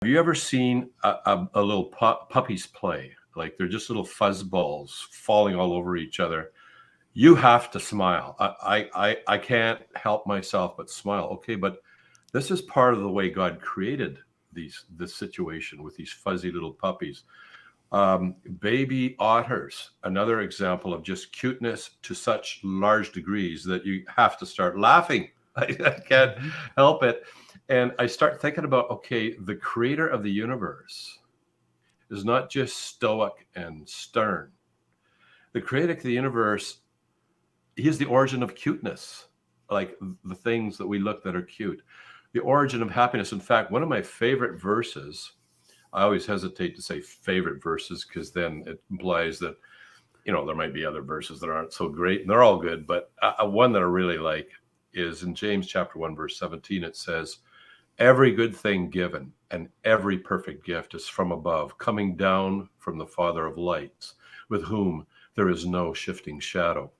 you ever seen a little puppies play? Like they're just little fuzz balls falling all over each other. You have to smile. I can't help myself but smile. Okay, but this is part of the way God created this situation with these fuzzy little puppies. Baby otters, another example of just cuteness to such large degrees that you have to start laughing. I can't Mhm. help it. And I start thinking about, okay, the creator of the universe is not just stoic and stern. The creator of the universe, he is the origin of cuteness, like the things that we look that are cute, the origin of happiness. In fact, one of my favorite verses, I always hesitate to say favorite verses because then it implies that, there might be other verses that aren't so great, and they're all good. But one that I really like is in James chapter 1, verse 17. It says, every good thing given and every perfect gift is from above, coming down from the Father of lights, with whom there is no shifting shadow.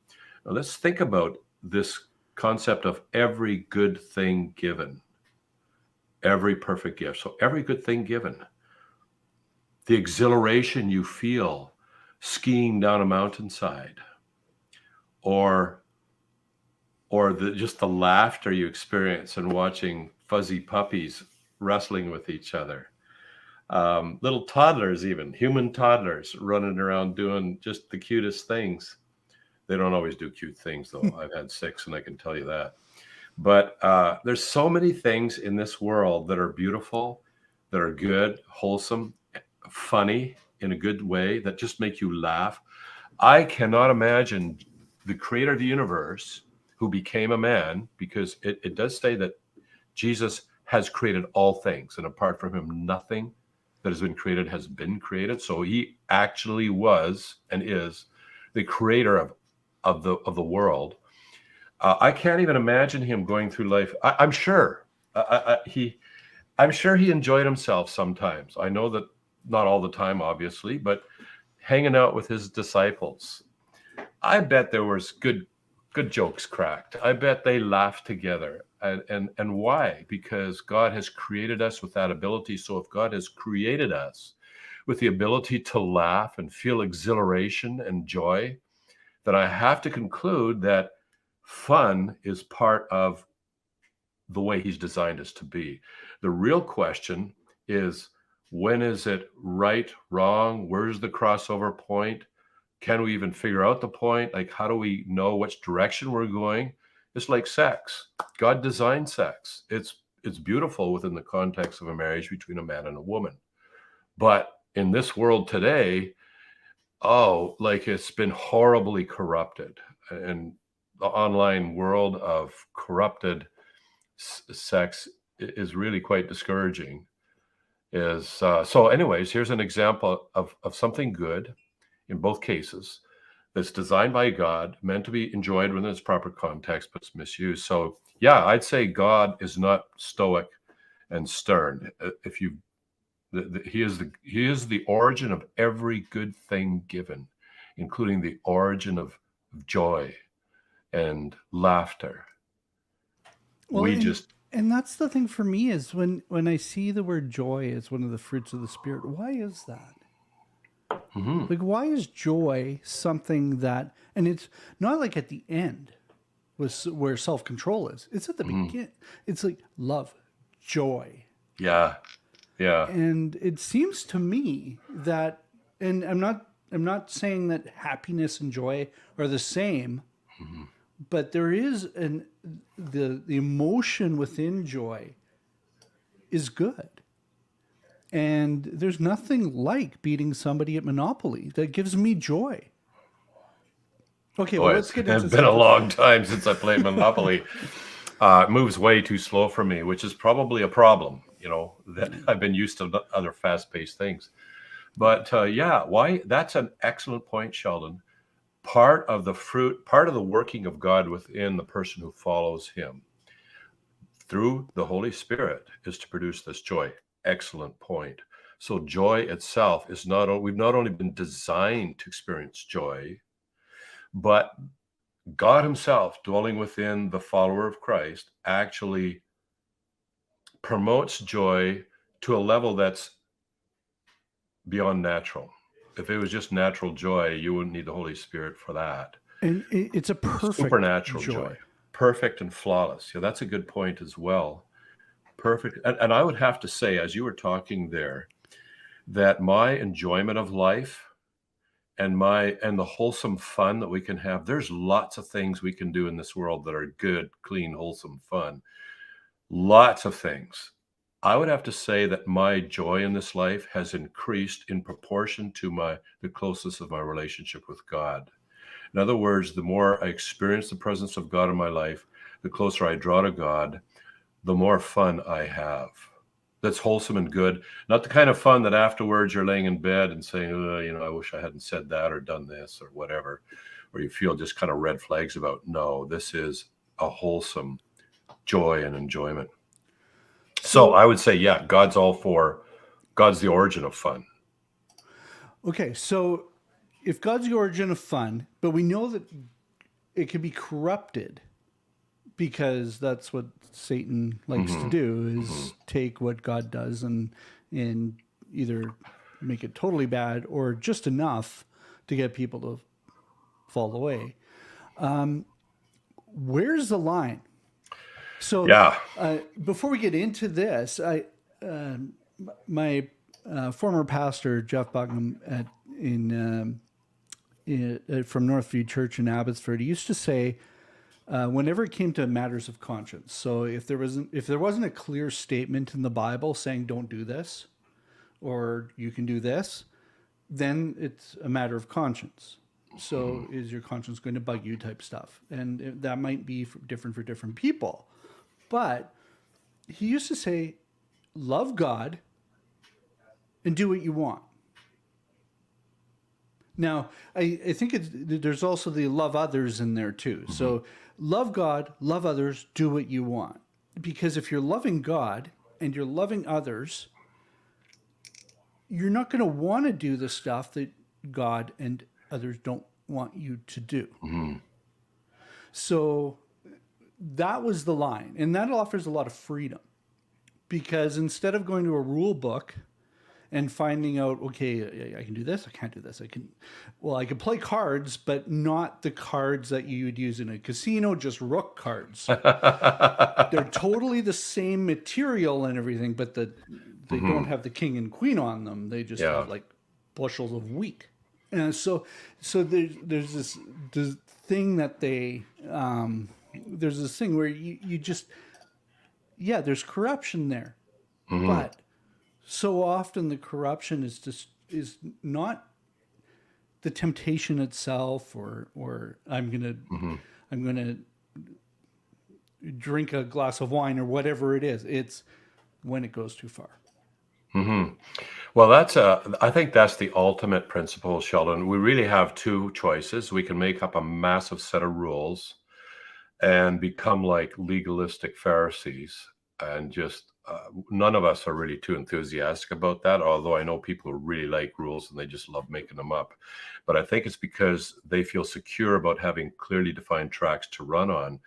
Now let's think about this concept of every good thing given, every perfect gift. So every good thing given, the exhilaration you feel skiing down a mountainside, or just the laughter you experience in watching fuzzy puppies wrestling with each other. Little toddlers, even human toddlers, running around doing just the cutest things. They don't always do cute things, though. I've had 6, and I can tell you that. But there's so many things in this world that are beautiful, that are good, wholesome, funny in a good way, that just make you laugh. I cannot imagine the creator of the universe who became a man, because it does say that Jesus has created all things, and apart from him, nothing that has been created has been created. So he actually was and is the creator of the world. I can't even imagine him going through life. I'm sure I'm sure he enjoyed himself sometimes. I know that not all the time, obviously, but hanging out with his disciples, I bet there was good jokes cracked. I bet they laughed together. And why? Because God has created us with that ability. So if God has created us with the ability to laugh and feel exhilaration and joy, then I have to conclude that fun is part of the way he's designed us to be. The real question is, when is it right, wrong? Where's the crossover point? Can we even figure out the point? Like, how do we know which direction we're going? It's like sex. God designed sex. It's beautiful within the context of a marriage between a man and a woman. But in this world today, oh, like it's been horribly corrupted. And the online world of corrupted sex is really quite discouraging. So anyways, here's an example of something good in both cases that's designed by God, meant to be enjoyed within its proper context, but it's misused. So yeah, I'd say God is not stoic and stern. If you he is the origin of every good thing given, including the origin of joy and laughter. Well, We just and that's the thing for me is when I see the word joy as one of the fruits of the spirit. Why is that? mhm, Like, why is joy something that, and it's not like at the end was where self control is. It's at the mhm. beginning. It's like love, joy, Yeah, yeah. and it seems to me that, and I'm not saying that happiness and joy are the same, Mhm. but there is the emotion within joy is good. And there's nothing like beating somebody at Monopoly that gives me joy. Okay, well, Boy, let's it's get into been a something. long time since I played Monopoly. It moves way too slow for me, which is probably a problem, that I've been used to other fast-paced things. But yeah, why? That's an excellent point, Sheldon. Part of the working of God within the person who follows him through the Holy Spirit is to produce this joy. Excellent point. So joy itself is we've not only been designed to experience joy, but God himself dwelling within the follower of Christ actually promotes joy to a level that's beyond natural. If it was just natural joy, you wouldn't need the Holy Spirit for that. And it's a perfect Supernatural joy, perfect and flawless. Yeah, that's a good point as well. Perfect. And I would have to say, as you were talking there, that my enjoyment of life and the wholesome fun that we can have, there's lots of things we can do in this world that are good, clean, wholesome fun. Lots of things. I would have to say that my joy in this life has increased in proportion to the closeness of my relationship with God. In other words, the more I experience the presence of God in my life, the closer I draw to God, the more fun I have. That's wholesome and good. Not the kind of fun that afterwards you're laying in bed and saying, I wish I hadn't said that or done this or whatever, or you feel just kind of red flags about. No, this is a wholesome joy and enjoyment. So I would say, yeah, God's the origin of fun. Okay, so if God's the origin of fun, but we know that it can be corrupted because that's what Satan likes to do, is take what God does and either make it totally bad or just enough to get people to fall away. Where's the line? So before we get into this, my former pastor, Jeff Buckham, from Northview Church in Abbotsford, he used to say, whenever it came to matters of conscience, so if there wasn't a clear statement in the Bible saying don't do this or you can do this, then it's a matter of conscience. So is your conscience going to bug you type stuff? And that might be different for different people. But he used to say, love God and do what you want. Now, I think there's also the love others in there too. Mm-hmm. So love God, love others, do what you want. Because if you're loving God and you're loving others, you're not going to want to do the stuff that God and others don't want you to do. Mm-hmm. So that was the line. And that offers a lot of freedom. Because instead of going to a rule book and finding out, okay, I can do this, I can't do this. I can play cards, but not the cards that you would use in a casino, just rook cards. They're totally the same material and everything, but they don't have the king and queen on them. They just have like bushels of wheat. And so there's this thing that there's this thing where you just, there's corruption there. Mm-hmm. But so often the corruption is not the temptation itself or I'm gonna drink a glass of wine or whatever it is. It's when it goes too far. Mm-hmm. Well, I think that's the ultimate principle, Sheldon. We really have two choices. We can make up a massive set of rules and become like legalistic Pharisees, and just none of us are really too enthusiastic about that, although I know people who really like rules and they just love making them up. But I think it's because they feel secure about having clearly defined tracks to run on.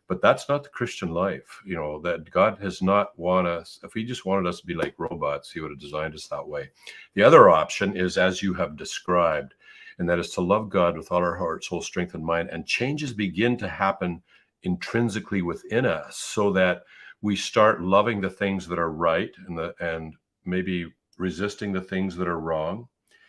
But that's not the Christian life. That God has not want us. If he just wanted us to be like robots, he would have designed us that way. The other option is, as you have described, and that is to love God with all our heart, soul, strength, and mind. And changes begin to happen intrinsically within us, so that we start loving the things that are right and maybe resisting the things that are wrong.